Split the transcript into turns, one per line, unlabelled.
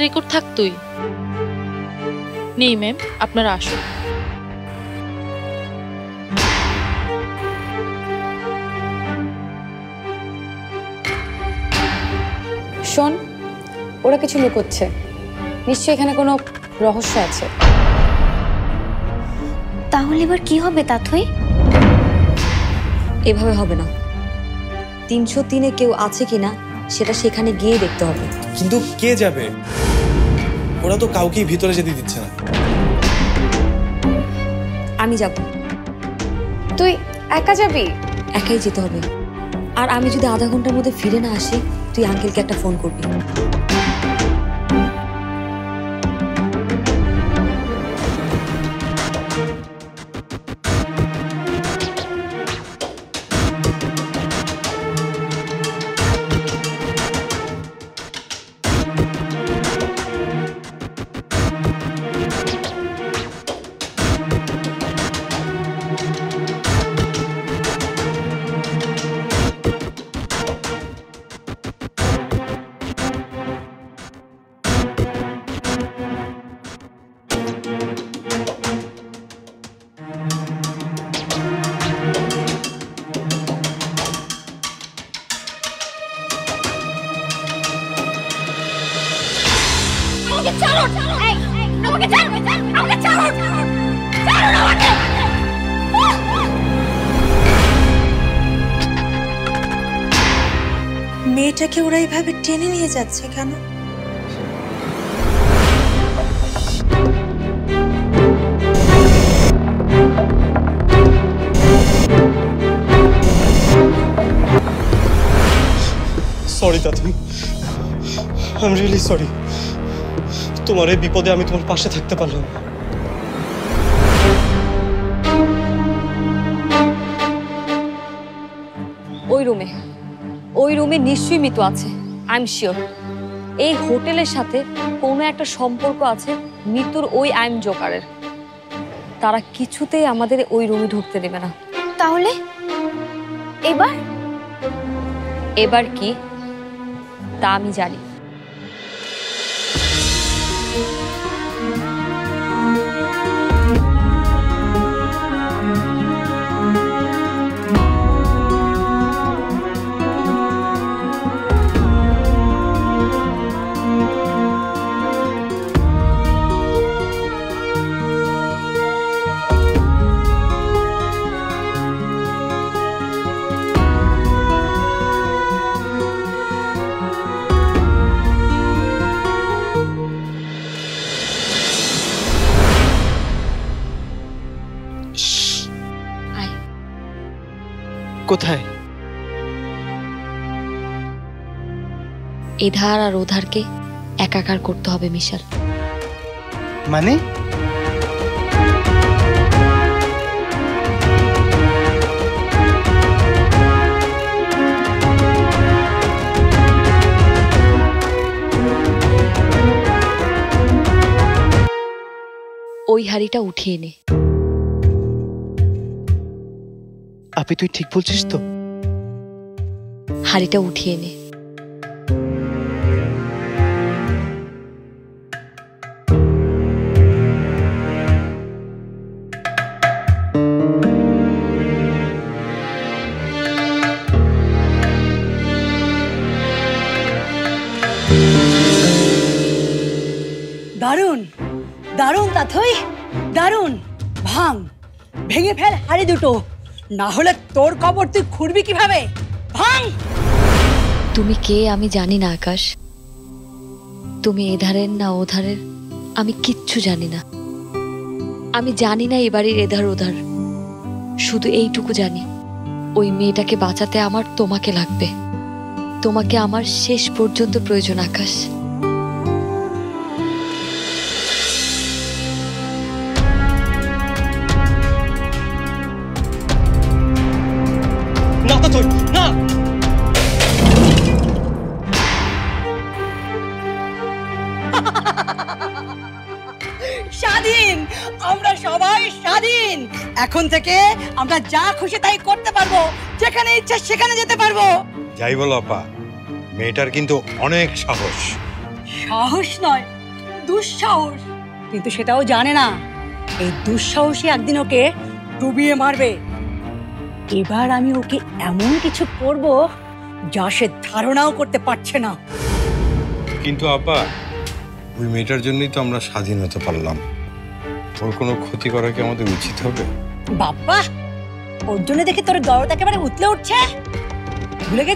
Record থাকতোই। নেই ma'am, আপনারা আসুন।
শোন, ওরা কিছু লুকোচ্ছে, নিশ্চয়ই এখানে কোনো রহস্য আছে।
তাহলে এবার কি হবে তাথই?
এভাবে হবে না। 303-এ কেউ আছে কিনা সেটা সেখানে গিয়ে দেখতে হবে।
কিন্তু কে যাবে? ওরা তো কাউকেই ভিতরে যেতে দিচ্ছে না।
আমি যাব।
তুই একা যাবি?
একাই যেতে হবে। আর আমি যদি আধা ঘন্টার মধ্যে ফিরে না আসি, তুই আঙ্কেলকে একটা ফোন করবি।
মেয়েটাকে ওরা এইভাবে টেনে নিয়ে যাচ্ছে কেন?
Sorry Tathoi, I am really sorry. তোমার এই বিপদে আমি তোমার পাশে থাকতে পারলাম না।
ওই রুমে নিশ্চয়ই মিতু আছে, আই এম শিওর। এই হোটেলের সাথে কোনো একটা সম্পর্ক আছে মিতুর ওই আইম জোকারের। তারা কিছুতেই আমাদের ওই রুমে ঢুকতে দেবে না।
তাহলে
এবার কি তা আমি জানি।
কোথায়?
এধার আর ওধারকে একাকার করতে হবে মিশাল।
মানে?
ওই হাড়িটা উঠিয়ে নে।
আপনি তুই ঠিক বলছিস তো?
হাড়িটা উঠিয়ে নে।
দারুণ দারুণ তাথই, দারুণ। ভেঙে ফেল হাড়ি দুটো, না হলে তোর কবর তুই খুঁড়বি কিভাবে? ভাঙ।
তুমি কে আমি জানি না আকাশ। তুমি এধারের না ওধারের আমি কিচ্ছু জানি না। আমি জানি না এবারের এধার ওধার। শুধু এইটুকু জানি, ওই মেয়েটাকে বাঁচাতে আমার তোমাকে লাগবে। তোমাকে আমার শেষ পর্যন্ত প্রয়োজন আকাশ।
না তাথই, না।
স্বাধীন, আমরা সবাই স্বাধীন। এখন থেকে আমরা যা খুশি তাই করতে পারবো, যেখানে ইচ্ছা সেখানে যেতে পারবো।
যাই বলো আপা, মেয়েটার কিন্তু অনেক সাহস।
সাহস নয়, দুঃসাহস। কিন্তু সেটাও জানে না এই দুঃসাহসী একদিন ওকে ডুবিয়ে মারবে। এবার আমি ওকে এমন কিছু করব যা সে ধারণাও করতে পারছে না।
কিন্তু আপা, ওই মেয়েটার জন্যই তো আমরা স্বাধীন হতে পারলাম। ওর কোনো ক্ষতি করা কি আমাদের উচিত হবে?
বাবা, ওর জন্য দেখে তোর দরদ একেবারে উতলে উঠছে। ভুলে গেছিস